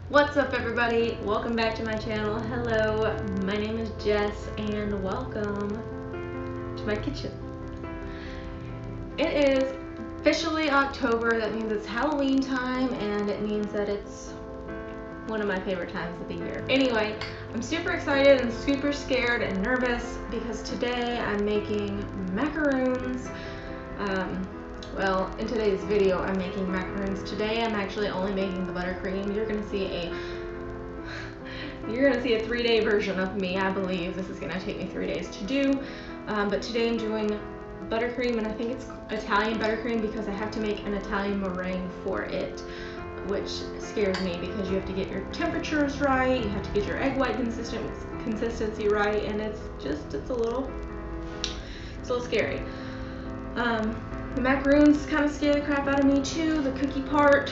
What's up, everybody? Welcome back to my channel. Hello, my name is Jess and welcome to my kitchen. It is officially October. That means it's Halloween time and it means that it's one of my favorite times of the year. Anyway, I'm super excited and super scared and nervous because today I'm making macaroons. Well, in today's video, I'm making macaroons. Today, I'm actually only making the buttercream. You're gonna see a 3-day version of me. I believe this is gonna take me 3 days to do. But today I'm doing buttercream, and I think it's Italian buttercream because I have to make an Italian meringue for it, which scares me because you have to get your temperatures right, you have to get your egg white consistency right, and it's a little scary. The macaroons kind of scare the crap out of me too, the cookie part,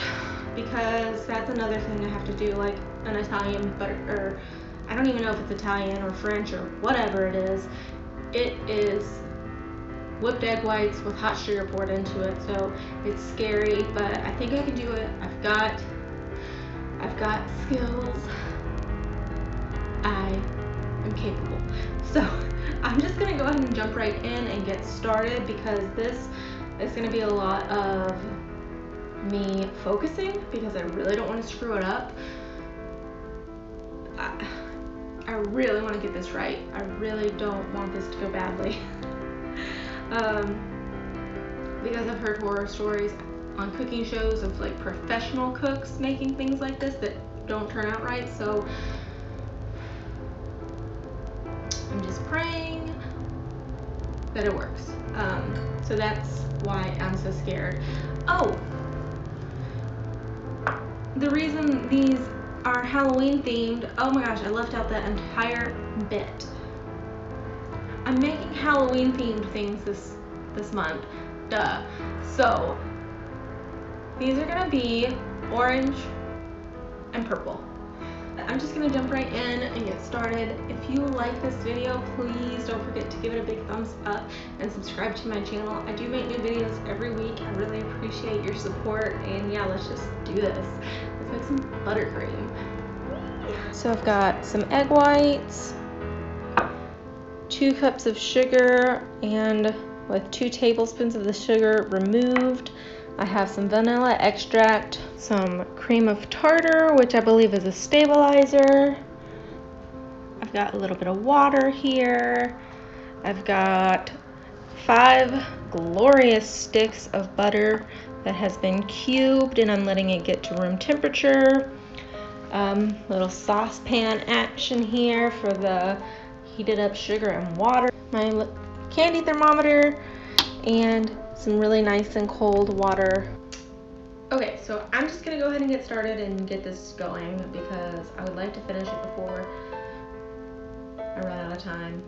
because that's another thing I have to do, like an Italian butter, or I don't even know if it's Italian or French or whatever it is. It is whipped egg whites with hot sugar poured into it, so it's scary, but I think I can do it. I've got skills. I am capable. So I'm just gonna go ahead and jump right in and get started because this is gonna be a lot of me focusing because I really don't want to screw it up. I really want to get this right. I really don't want this to go badly. Because I've heard horror stories on cooking shows of like professional cooks making things like this that don't turn out right, so I'm just praying that it works. So that's why I'm so scared. Oh, the reason these are Halloween themed, oh my gosh, I left out that entire bit. I'm making Halloween themed things this month, duh. So these are gonna be orange and purple. I'm just gonna jump right in and get started. If you like this video, please don't forget to give it a big thumbs up and subscribe to my channel. I do make new videos every week. I really appreciate your support, and yeah, let's just do this. Let's make some buttercream. So I've got some egg whites, 2 cups of sugar, and with 2 tablespoons of the sugar removed, I have some vanilla extract, some cream of tartar, which I believe is a stabilizer. I've got a little bit of water here. I've got 5 glorious sticks of butter that has been cubed, and I'm letting it get to room temperature. Little saucepan action here for the heated up sugar and water. My candy thermometer, and some really nice and cold water. Okay, so I'm just gonna go ahead and get started and get this going because I would like to finish it before I run out of time.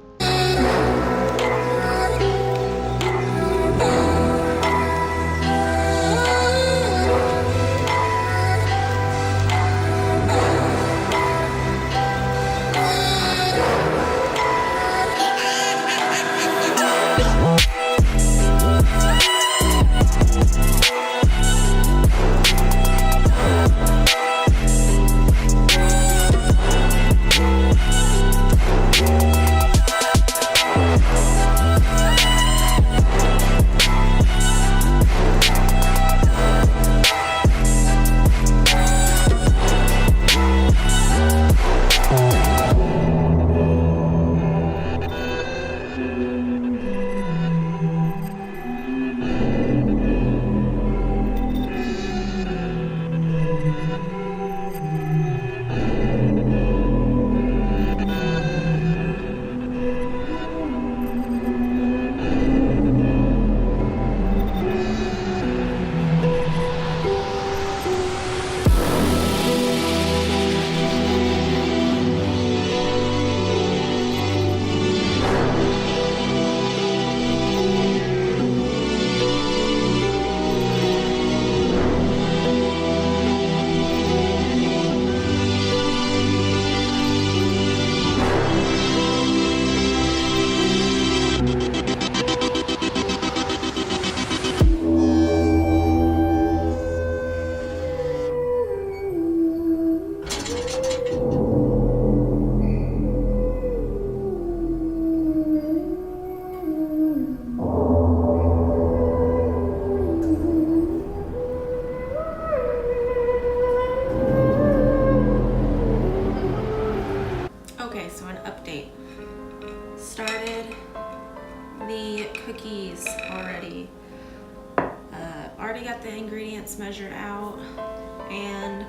ingredients measured out, and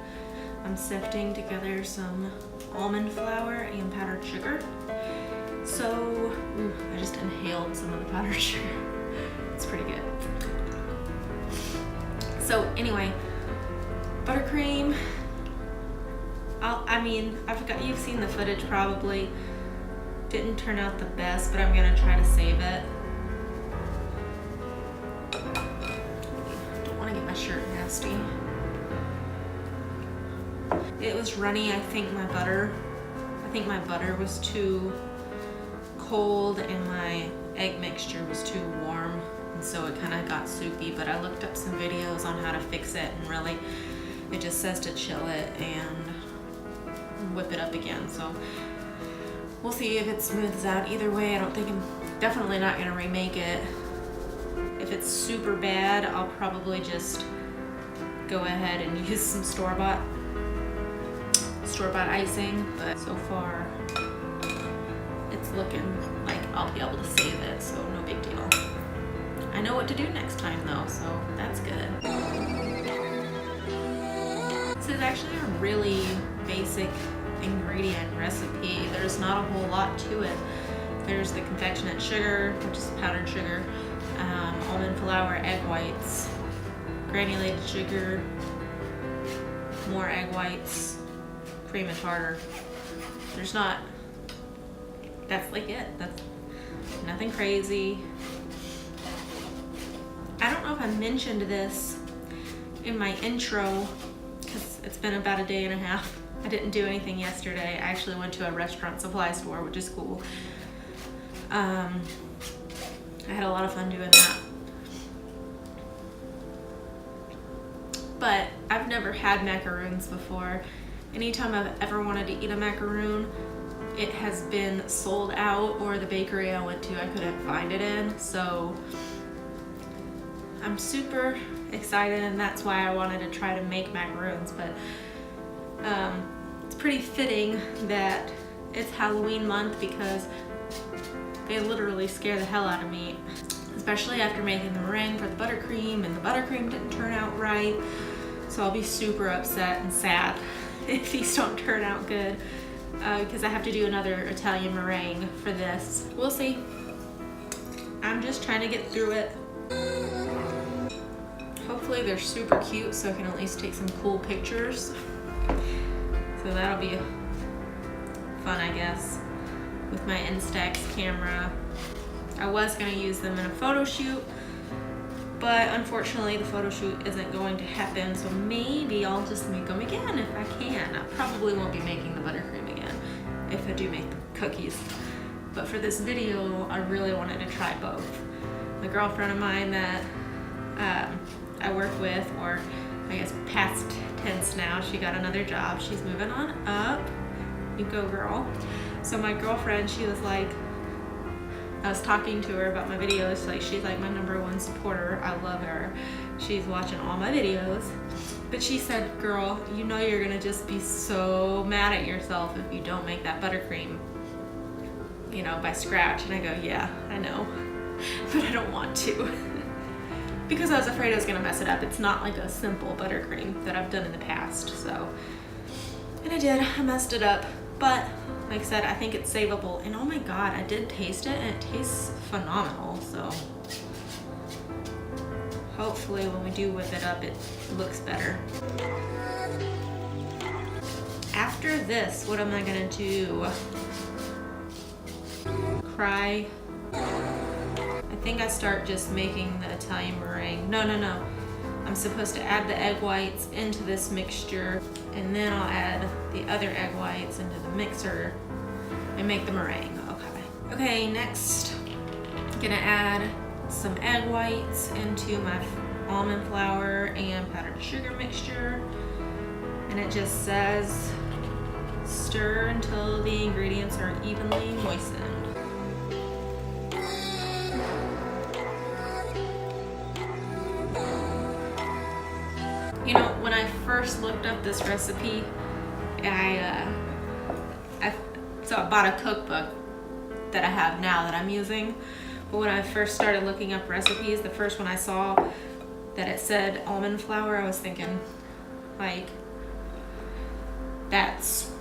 I'm sifting together some almond flour and powdered sugar. So, I just inhaled some of the powdered sugar. It's pretty good. So anyway, buttercream. You've seen the footage probably. Didn't turn out the best, but I'm gonna try to save it. Don't want to get my shirt nasty. It was runny. I think my butter was too cold and my egg mixture was too warm, and so it kind of got soupy. But I looked up some videos on how to fix it, and really it just says to chill it and whip it up again. So we'll see if it smooths out. Either way, I'm definitely not gonna remake it. If it's super bad, I'll probably just go ahead and use some store-bought icing, but so far it's looking like I'll be able to save it, so no big deal. I know what to do next time though, so that's good. This is actually a really basic ingredient recipe. There's not a whole lot to it. There's the confectionate sugar, which is powdered sugar, almond flour, egg whites, granulated sugar, more egg whites, cream and tartar. That's like it. That's nothing crazy. I don't know if I mentioned this in my intro, because it's been about a day and a half. I didn't do anything yesterday. I actually went to a restaurant supply store, which is cool. I had a lot of fun doing that. But I've never had macaroons before. Anytime I've ever wanted to eat a macaroon, it has been sold out, or the bakery I went to I couldn't find it in. So I'm super excited, and that's why I wanted to try to make macaroons. But it's pretty fitting that it's Halloween month, because they literally scare the hell out of me, especially after making the meringue for the buttercream, and the buttercream didn't turn out right. So I'll be super upset and sad if these don't turn out good, because I have to do another Italian meringue for this. We'll see. I'm just trying to get through it. Hopefully they're super cute, so I can at least take some cool pictures. So that'll be fun, I guess, with my Instax camera. I was gonna use them in a photo shoot, but unfortunately the photo shoot isn't going to happen, so maybe I'll just make them again if I can. I probably won't be making the buttercream again if I do make the cookies. But for this video, I really wanted to try both. The girlfriend of mine that I work with, or I guess past tense now, she got another job. She's moving on up. You go, girl. So my girlfriend, she was like, I was talking to her about my videos. Like, she's like my #1 supporter. I love her. She's watching all my videos. But she said, girl, you know you're gonna just be so mad at yourself if you don't make that buttercream, you know, by scratch. And I go, yeah, I know, but I don't want to. Because I was afraid I was gonna mess it up. It's not like a simple buttercream that I've done in the past, so. And I did, I messed it up. But like I said, I think it's savable. And oh my God, I did taste it, and it tastes phenomenal, so. Hopefully when we do whip it up, it looks better. After this, what am I gonna do? Cry. I think I start just making the Italian meringue. No. I'm supposed to add the egg whites into this mixture, and then I'll add the other egg whites into the mixer and make the meringue. Okay, next I'm gonna add some egg whites into my almond flour and powdered sugar mixture, and it just says stir until the ingredients are evenly moistened. You know, when I first looked up this recipe, so I bought a cookbook that I have now that I'm using. But when I first started looking up recipes, the first one I saw that it said almond flour, I was thinking, like, that's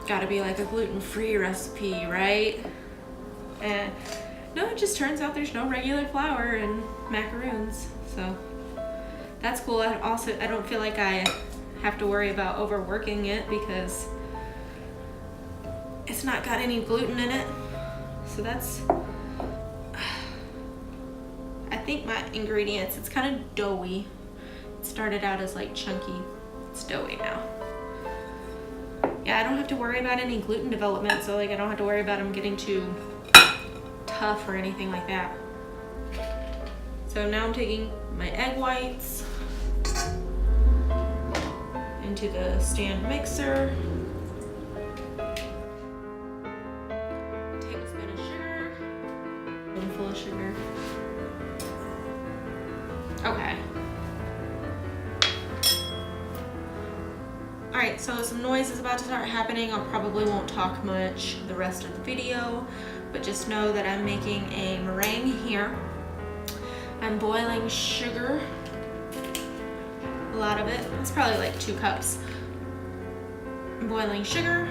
gotta be like a gluten-free recipe, right? And no, it just turns out there's no regular flour in macaroons, so that's cool. I don't feel like I have to worry about overworking it because it's not got any gluten in it. So that's, I think my ingredients, it's kind of doughy. It started out as like chunky. It's doughy now. Yeah, I don't have to worry about any gluten development, so like I don't have to worry about them getting too tough or anything like that. So now I'm taking my egg whites into the stand mixer. Tablespoon of sugar. Spoonful of sugar. Okay. Alright, so some noise is about to start happening. I probably won't talk much the rest of the video, but just know that I'm making a meringue here. I'm boiling sugar, a lot of it. It's probably like 2 cups. I'm boiling sugar,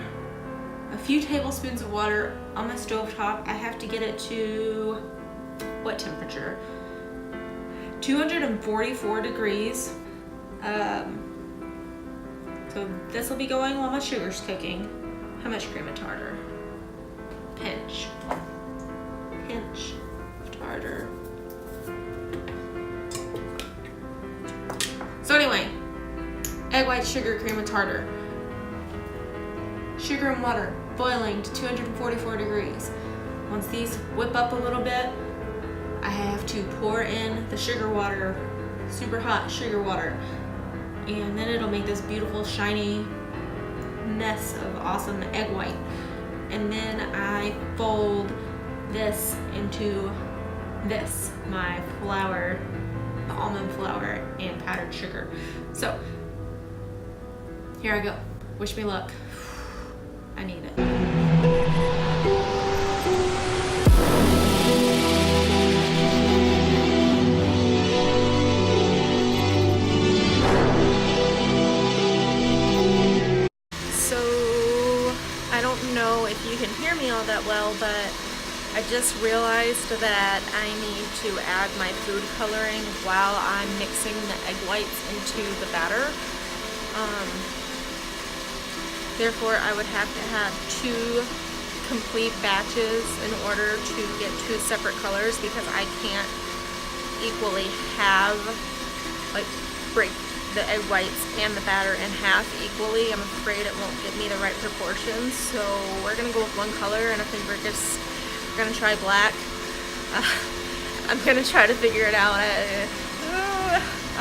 a few tablespoons of water on my stovetop. I have to get it to, what temperature? 244 degrees. So this will be going while my sugar's cooking. How much cream of tartar? Pinch of tartar. So anyway, egg white, sugar, cream of tartar. Sugar and water boiling to 244 degrees. Once these whip up a little bit, I have to pour in the sugar water, super hot sugar water, and then it'll make this beautiful shiny mess of awesome egg white. And then I fold this into this, my flour, the almond flour and powdered sugar. So here I go. Wish me luck. I need it. So I don't know if you can hear me all that well, but I just realized that I need to add my food coloring while I'm mixing the egg whites into the batter. Therefore, I would have to have 2 complete batches in order to get 2 separate colors, because I can't equally have, like, break the egg whites and the batter in half equally. I'm afraid it won't give me the right proportions, so we're gonna go with 1 color, and I think we're gonna try black. I'm gonna try to figure it out. I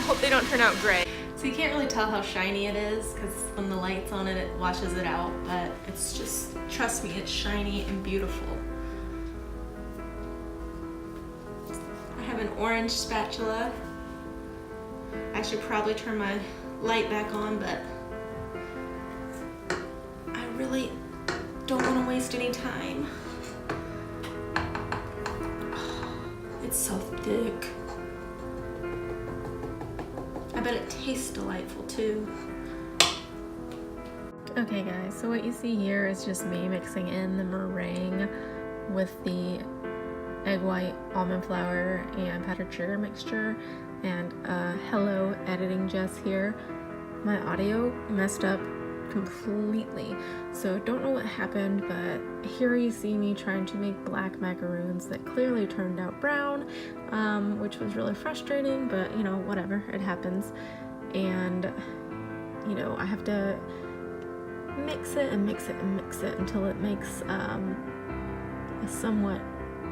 hope they don't turn out gray. So you can't really tell how shiny it is because when the light's on it, it washes it out, but it's just, trust me, it's shiny and beautiful. I have an orange spatula. I should probably turn my light back on, but I really don't want to waste any time. It's so thick. I bet it tastes delightful too. Okay guys, so what you see here is just me mixing in the meringue with the egg white, almond flour, and powdered sugar mixture. And hello, editing Jess here. My audio messed up completely, so don't know what happened, but here you see me trying to make black macaroons that clearly turned out brown, which was really frustrating, but you know, whatever, it happens. And you know, I have to mix it and mix it and mix it until it makes a somewhat,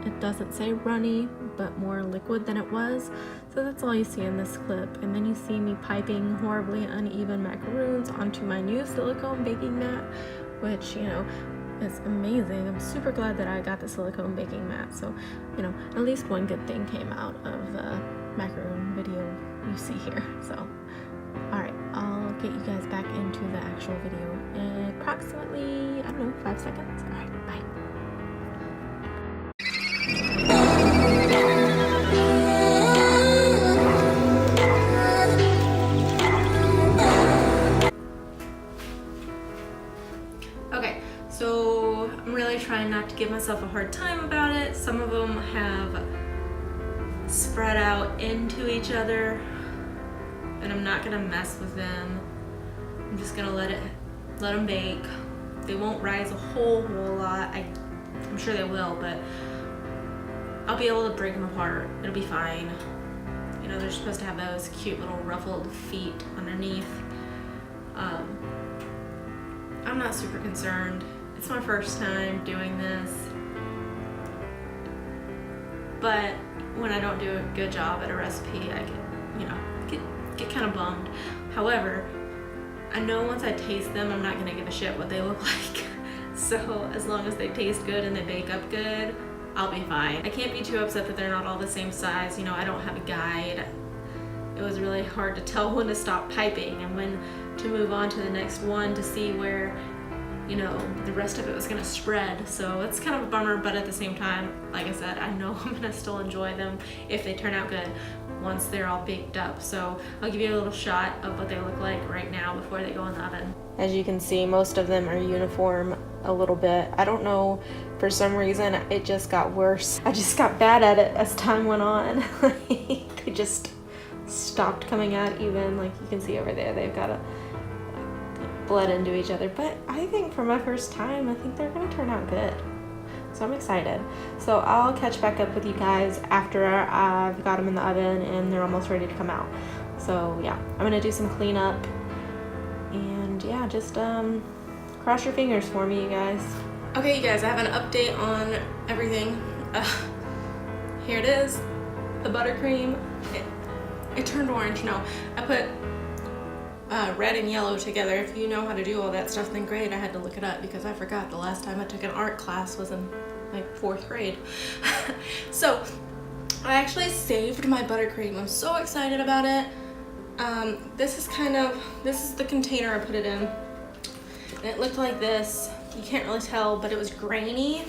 it doesn't say runny, but more liquid than it was. So that's all you see in this clip. And then you see me piping horribly uneven macaroons onto my new silicone baking mat, which, you know, is amazing. I'm super glad that I got the silicone baking mat. So, you know, at least one good thing came out of the macaroon video you see here. So, alright, I'll get you guys back into the actual video in approximately, I don't know, 5 seconds. Alright, bye. So I'm really trying not to give myself a hard time about it. Some of them have spread out into each other, and I'm not gonna mess with them. I'm just gonna let them bake. They won't rise a whole lot. I'm sure they will, but I'll be able to break them apart. It'll be fine. You know, they're supposed to have those cute little ruffled feet underneath. I'm not super concerned. It's my first time doing this. But when I don't do a good job at a recipe, I get kind of bummed. However, I know once I taste them, I'm not gonna give a shit what they look like. So as long as they taste good and they bake up good, I'll be fine. I can't be too upset that they're not all the same size. You know, I don't have a guide. It was really hard to tell when to stop piping and when to move on to the next one to see where, you know, the rest of it was gonna spread. So it's kind of a bummer, but at the same time, like I said, I know I'm gonna still enjoy them if they turn out good once they're all baked up. So I'll give you a little shot of what they look like right now before they go in the oven. As you can see, most of them are uniform a little bit. I don't know, for some reason it just got worse. I just got bad at it as time went on. They just stopped coming out even. Like you can see over there, they've got a bled into each other. But I think for my first time, I think they're gonna turn out good. So I'm excited. So I'll catch back up with you guys after I've got them in the oven and they're almost ready to come out. So yeah, I'm gonna do some cleanup and yeah, just cross your fingers for me, you guys. Okay, you guys, I have an update on everything. Here it is, the buttercream. It turned orange. No, I put red and yellow together. If you know how to do all that stuff, then great. I had to look it up because I forgot the last time I took an art class was in like 4th grade. So I actually saved my buttercream. I'm so excited about it. This is the container I put it in. And it looked like this. You can't really tell, but it was grainy.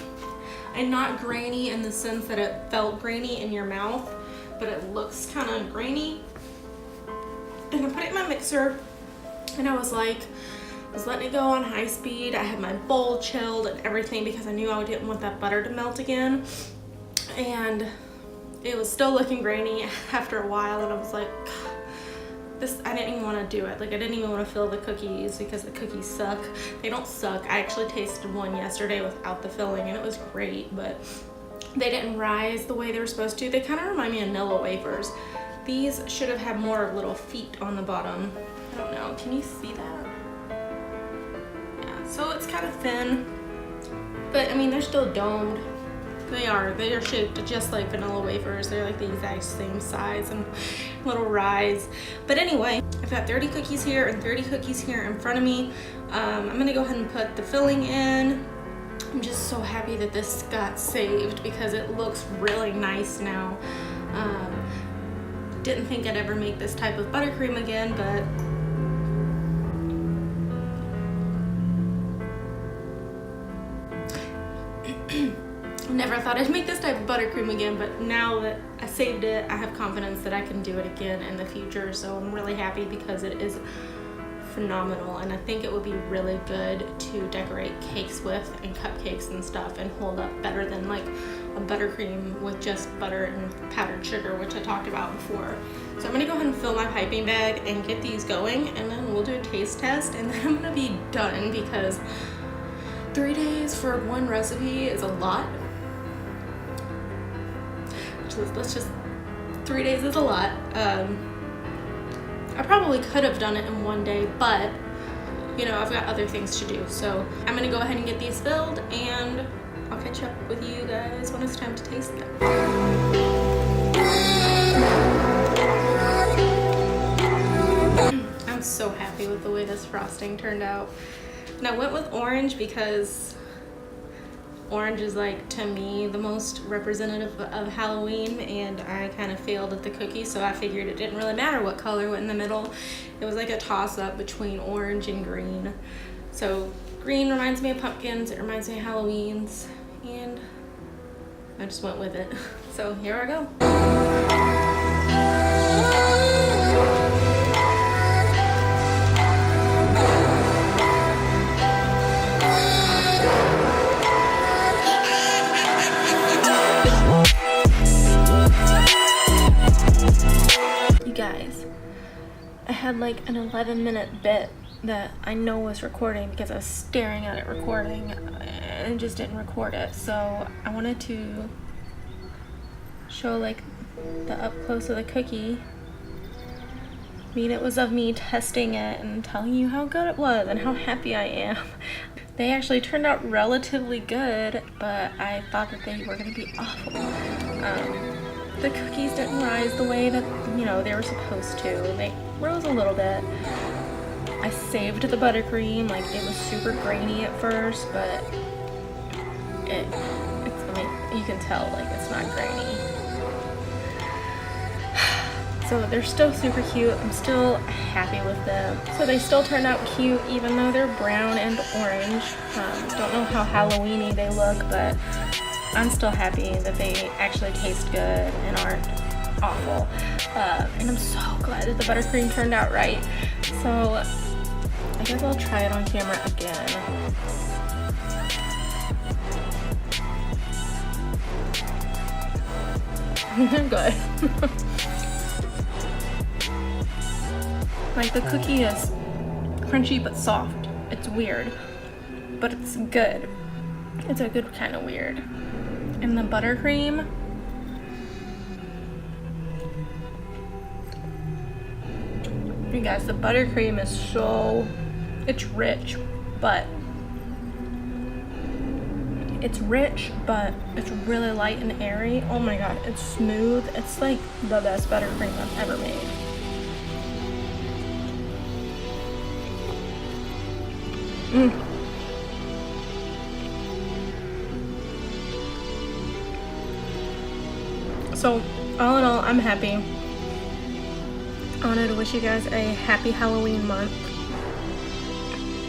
And not grainy in the sense that it felt grainy in your mouth, but it looks kind of grainy. And I put it in my mixer, and I was letting it go on high speed. I had my bowl chilled and everything because I knew I didn't want that butter to melt again. And it was still looking grainy after a while, and I was like, I didn't even want to do it. Like, I didn't even want to fill the cookies because the cookies suck. They don't suck. I actually tasted one yesterday without the filling, and it was great, but they didn't rise the way they were supposed to. They kind of remind me of Nilla wafers. These should have had more little feet on the bottom. I don't know. Can you see that? Yeah, so it's kind of thin, but I mean, they're still domed. They are shaped just like vanilla wafers. They're like the exact same size and little rise. But anyway, I've got 30 cookies here and 30 cookies here in front of me. I'm gonna go ahead and put the filling in. I'm just so happy that this got saved because it looks really nice now. Didn't think I'd ever make this type of buttercream again, but never thought I'd make this type of buttercream again, but now that I saved it, I have confidence that I can do it again in the future. So I'm really happy because it is phenomenal, and I think it would be really good to decorate cakes with and cupcakes and stuff, and hold up better than like a buttercream with just butter and powdered sugar, which I talked about before. So I'm gonna go ahead and fill my piping bag and get these going, and then we'll do a taste test, and then I'm gonna be done because 3 days for one recipe is a lot. Let's just 3 days is a lot. I probably could have done it in 1 day, but you know, I've got other things to do. So I'm gonna go ahead and get these filled, and I'll catch up with you guys when it's time to taste them. I'm so happy with the way this frosting turned out. And I went with orange because orange is, like, to me, the most representative of Halloween, and I kind of failed at the cookie, so I figured it didn't really matter what color went in the middle. It was like a toss-up between orange and green. So green reminds me of pumpkins, it reminds me of Halloween's, and I just went with it. So here I go. had like an 11-minute bit that I know was recording because I was staring at it recording and just didn't record it. So I wanted to show like the up close of the cookie. I mean, it was of me testing it and telling you how good it was and how happy I am. They actually turned out relatively good, but I thought that they were going to be awful. The cookies didn't rise the way that, you know, they were supposed to. They rose a little bit. I saved the buttercream. Like, it was super grainy at first, but I mean, you can tell, like, it's not grainy. So they're still super cute. I'm still happy with them. So they still turned out cute even though they're brown and orange. Don't know how Halloween-y they look, but I'm still happy that they actually taste good and aren't awful. And I'm so glad that the buttercream turned out right. So I guess I'll try it on camera again. Good. Like, the cookie is crunchy but soft. It's weird, but it's good. It's a good kind of weird. And the buttercream, you guys, the buttercream is so, it's rich, but it's really light and airy. Oh my god, it's smooth. It's like the best buttercream I've ever made. So, all in all, I'm happy. I wanted to wish you guys a happy Halloween month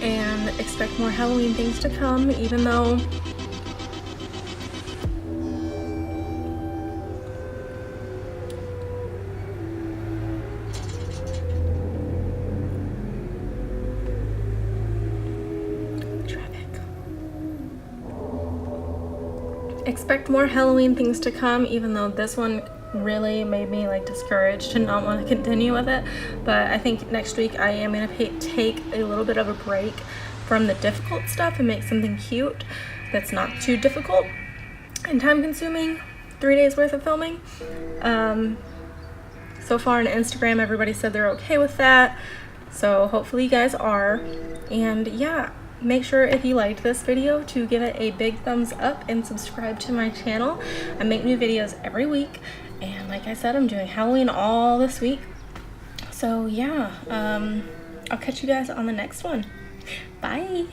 and expect more Halloween things to come, even though expect more Halloween things to come, even though this one really made me like discouraged and not want to continue with it. But I think next week I am going to take a little bit of a break from the difficult stuff and make something cute that's not too difficult and time consuming. 3 days worth of filming. So far on Instagram everybody said they're okay with that, so hopefully you guys are. And yeah, make sure if you liked this video to give it a big thumbs up and subscribe to my channel. I make new videos every week, and like I said, I'm doing Halloween all this week. So yeah, I'll catch you guys on the next one. Bye!